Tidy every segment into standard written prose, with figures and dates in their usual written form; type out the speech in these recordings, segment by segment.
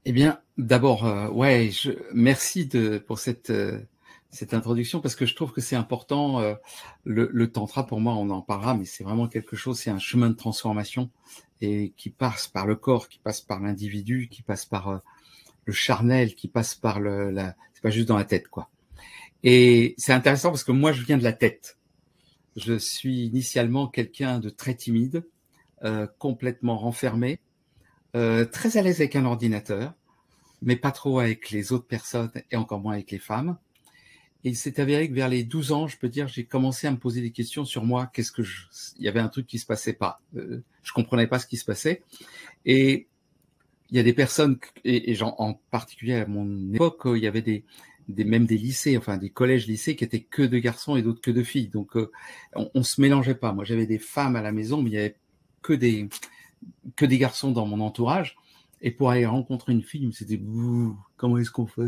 Eh bien, d'abord, ouais, merci pour cette introduction parce que je trouve que c'est important. Le tantra, pour moi, on en parlera, mais c'est vraiment quelque chose, c'est un chemin de transformation et qui passe par le corps, qui passe par l'individu, qui passe par le charnel, qui passe par c'est pas juste dans la tête, quoi. Et c'est intéressant parce que moi, je viens de la tête. Je suis initialement quelqu'un de très timide, complètement renfermé, très à l'aise avec un ordinateur, mais pas trop avec les autres personnes et encore moins avec les femmes. Et il s'est avéré que vers les 12 ans, je peux dire, j'ai commencé à me poser des questions sur moi. Il y avait un truc qui se passait pas. Je comprenais pas ce qui se passait. Et il y a des personnes, et en particulier à mon époque, il y avait même des lycées, enfin des collèges-lycées qui étaient que de garçons et d'autres que de filles. Donc on se mélangeait pas. Moi, j'avais des femmes à la maison, mais il y avait que des garçons dans mon entourage. Et pour aller rencontrer une fille, c'était comment est-ce qu'on fait?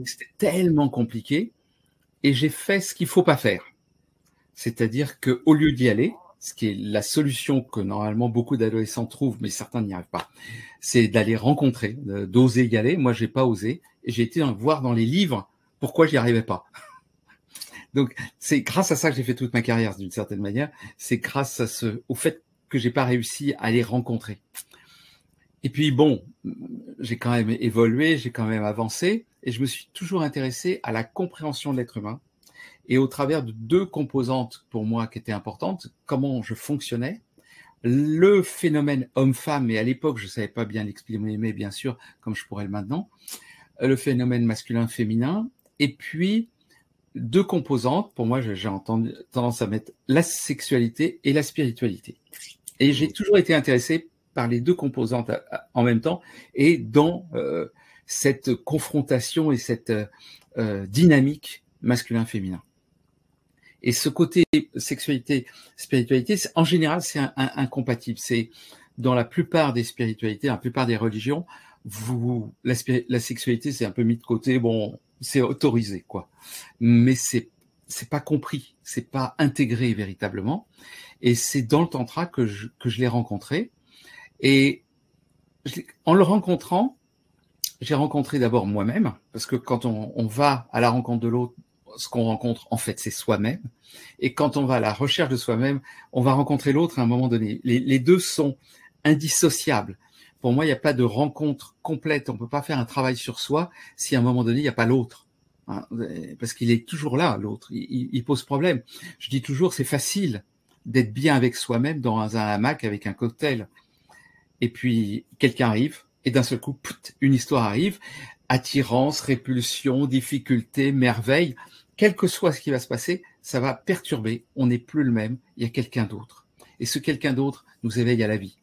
C'était tellement compliqué. Et j'ai fait ce qu'il faut pas faire. C'est-à-dire que au lieu d'y aller, ce qui est la solution que normalement beaucoup d'adolescents trouvent, mais certains n'y arrivent pas, c'est d'aller rencontrer, d'oser y aller. Moi, j'ai pas osé. Et j'ai été voir dans les livres pourquoi j'y arrivais pas. Donc, c'est grâce à ça que j'ai fait toute ma carrière, d'une certaine manière. C'est grâce au fait que j'ai pas réussi à les rencontrer. Et puis bon, j'ai quand même évolué, j'ai quand même avancé, et je me suis toujours intéressé à la compréhension de l'être humain, et au travers de deux composantes pour moi qui étaient importantes, comment je fonctionnais, le phénomène homme-femme, et à l'époque je ne savais pas bien l'exprimer bien sûr, comme je pourrais le maintenant, le phénomène masculin-féminin, et puis deux composantes, pour moi j'ai tendance à mettre la sexualité et la spiritualité. Et j'ai toujours été intéressé par les deux composantes en même temps, et dans cette confrontation et cette dynamique masculin-féminin. Et ce côté sexualité, spiritualité, en général, c'est incompatible. C'est dans la plupart des spiritualités, dans la plupart des religions, la sexualité, c'est un peu mis de côté. Bon, c'est autorisé, quoi. Mais c'est pas compris, c'est pas intégré véritablement. Et c'est dans le tantra que je l'ai rencontré. Et en le rencontrant, j'ai rencontré d'abord moi-même, parce que quand on va à la rencontre de l'autre, ce qu'on rencontre, en fait, c'est soi-même. Et quand on va à la recherche de soi-même, on va rencontrer l'autre à un moment donné. Les deux sont indissociables. Pour moi, il n'y a pas de rencontre complète. On ne peut pas faire un travail sur soi si à un moment donné, il n'y a pas l'autre. Hein, parce qu'il est toujours là, l'autre. Il pose problème. Je dis toujours, c'est facile d'être bien avec soi-même dans un hamac avec un cocktail. Et puis, quelqu'un arrive, et d'un seul coup, une histoire arrive. Attirance, répulsion, difficulté, merveille. Quel que soit ce qui va se passer, ça va perturber. On n'est plus le même. Il y a quelqu'un d'autre. Et ce quelqu'un d'autre nous éveille à la vie.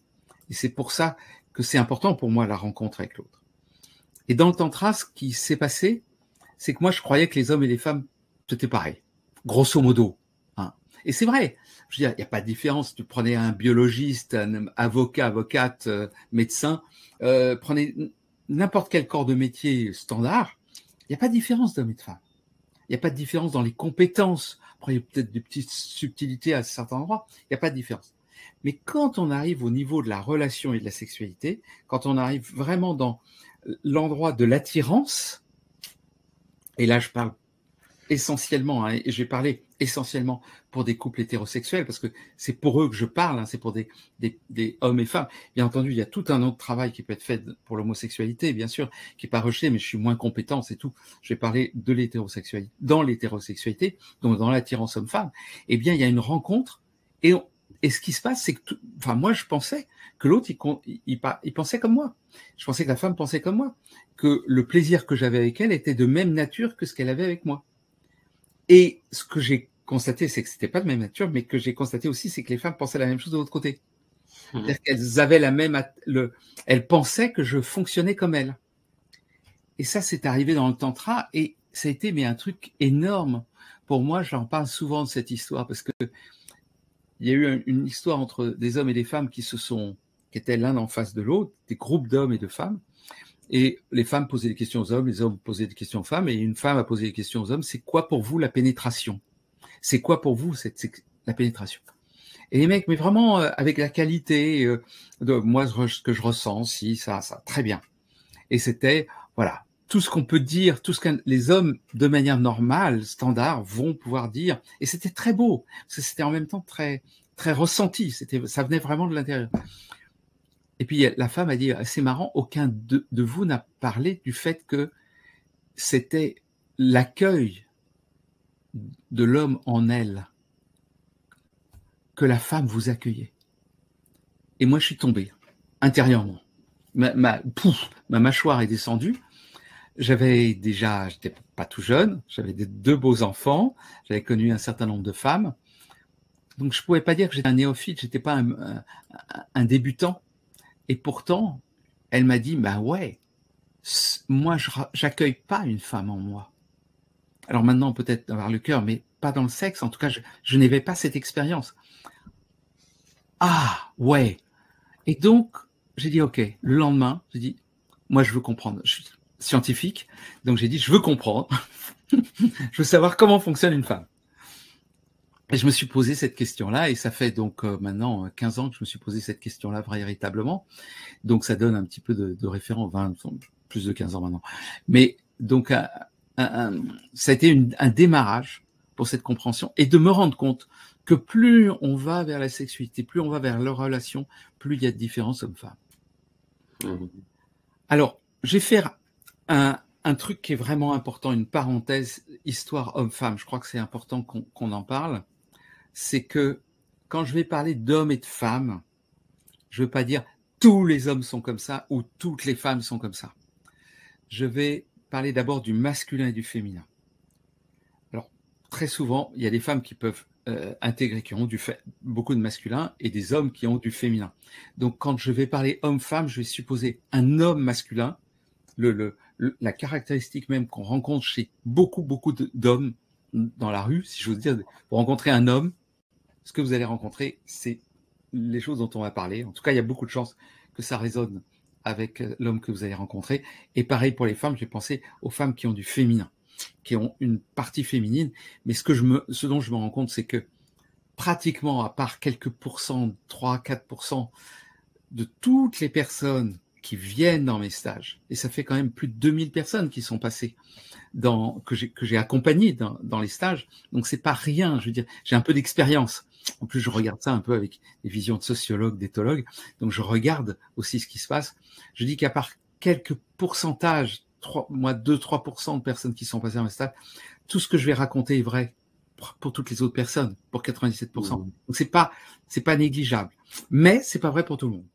Et c'est pour ça que c'est important pour moi, la rencontre avec l'autre. Et dans le tantra, ce qui s'est passé, c'est que moi, je croyais que les hommes et les femmes, c'était pareil. Grosso modo. Hein. Et c'est vrai. Je veux dire, il n'y a pas de différence. Tu prenais un biologiste, un avocat, avocate, médecin, prenez n'importe quel corps de métier standard, il n'y a pas de différence d'homme et de femme. Il n'y a pas de différence dans les compétences. Après, il y a peut-être des petites subtilités à certains endroits. Il n'y a pas de différence. Mais quand on arrive au niveau de la relation et de la sexualité, quand on arrive vraiment dans l'endroit de l'attirance, et là je parle essentiellement, hein, et je vais parler essentiellement pour des couples hétérosexuels, parce que c'est pour eux que je parle, hein, c'est pour des hommes et femmes. Bien entendu, il y a tout un autre travail qui peut être fait pour l'homosexualité, bien sûr, qui n'est pas rejeté, mais je suis moins compétent, c'est tout. Je vais parler de l'hétérosexualité. Dans l'hétérosexualité, donc dans l'attirance homme-femme, eh bien, il y a une rencontre, et ce qui se passe, c'est que, moi, je pensais que l'autre, il pensait comme moi. Je pensais que la femme pensait comme moi, que le plaisir que j'avais avec elle était de même nature que ce qu'elle avait avec moi. Et ce que j'ai constaté, c'est que c'était pas de même nature, mais que j'ai constaté aussi, c'est que les femmes pensaient la même chose de l'autre côté. C'est-à-dire qu'elles avaient elles pensaient que je fonctionnais comme elles. Et ça, c'est arrivé dans le tantra, et ça a été un truc énorme. Pour moi, j'en parle souvent de cette histoire, parce que il y a eu une histoire entre des hommes et des femmes qui étaient l'un en face de l'autre, des groupes d'hommes et de femmes. Et les femmes posaient des questions aux hommes, les hommes posaient des questions aux femmes, et une femme a posé des questions aux hommes. C'est quoi pour vous la pénétration? C'est quoi pour vous la pénétration? Et les mecs, mais vraiment avec la qualité de moi, ce que je ressens, si, ça, très bien. Et c'était, voilà, tout ce qu'on peut dire, tout ce que les hommes, de manière normale, standard, vont pouvoir dire. Et c'était très beau, parce que c'était en même temps très, très ressenti. Ça venait vraiment de l'intérieur. Et puis la femme a dit, c'est marrant, aucun de vous n'a parlé du fait que c'était l'accueil de l'homme en elle, que la femme vous accueillait. Et moi, je suis tombé, intérieurement. Ma mâchoire est descendue. J'étais pas tout jeune, j'avais deux beaux enfants, j'avais connu un certain nombre de femmes. Donc, je pouvais pas dire que j'étais un néophyte, j'étais pas un débutant. Et pourtant, elle m'a dit, bah ouais, moi, j'accueille pas une femme en moi. Alors maintenant, peut-être avoir le cœur, mais pas dans le sexe. En tout cas, je n'avais pas cette expérience. Ah, ouais. Et donc, j'ai dit, OK. Le lendemain, j'ai dit, moi, je veux comprendre. Je suis scientifique, donc j'ai dit, je veux comprendre. Je veux savoir comment fonctionne une femme. Et je me suis posé cette question-là, et ça fait donc maintenant 15 ans que je me suis posé cette question-là véritablement. Donc, ça donne un petit peu de référence, 20, plus de 15 ans maintenant. Mais donc, ça a été un démarrage pour cette compréhension, et de me rendre compte que plus on va vers la sexualité, plus on va vers leur relation, plus il y a de différences hommes-femmes. Mmh. Alors, je vais faire un truc qui est vraiment important, une parenthèse, histoire homme-femme. Je crois que c'est important qu'on en parle. C'est que quand je vais parler d'hommes et de femmes, je ne veux pas dire tous les hommes sont comme ça ou toutes les femmes sont comme ça. Je vais parler d'abord du masculin et du féminin. Alors, très souvent, il y a des femmes qui peuvent intégrer, qui ont beaucoup de masculin, et des hommes qui ont du féminin. Donc, quand je vais parler homme-femme, je vais supposer un homme masculin, la caractéristique même qu'on rencontre chez beaucoup d'hommes dans la rue, si j'ose dire, pour rencontrer un homme, ce que vous allez rencontrer, c'est les choses dont on va parler. En tout cas, il y a beaucoup de chances que ça résonne avec l'homme que vous allez rencontrer. Et pareil pour les femmes, j'ai pensé aux femmes qui ont du féminin, qui ont une partie féminine. Mais ce dont je me rends compte, c'est que pratiquement, à part quelques pourcents, 3-4% de toutes les personnes qui viennent dans mes stages, et ça fait quand même plus de 2000 personnes qui sont passées que j'ai accompagnées dans les stages, donc c'est pas rien, je veux dire, j'ai un peu d'expérience. En plus, je regarde ça un peu avec des visions de sociologue, d'éthologue, donc je regarde aussi ce qui se passe. Je dis qu'à part quelques pourcentages, 2-3% de personnes qui sont passées dans mes stages, tout ce que je vais raconter est vrai pour toutes les autres personnes, pour 97%. Donc c'est pas négligeable, mais c'est pas vrai pour tout le monde.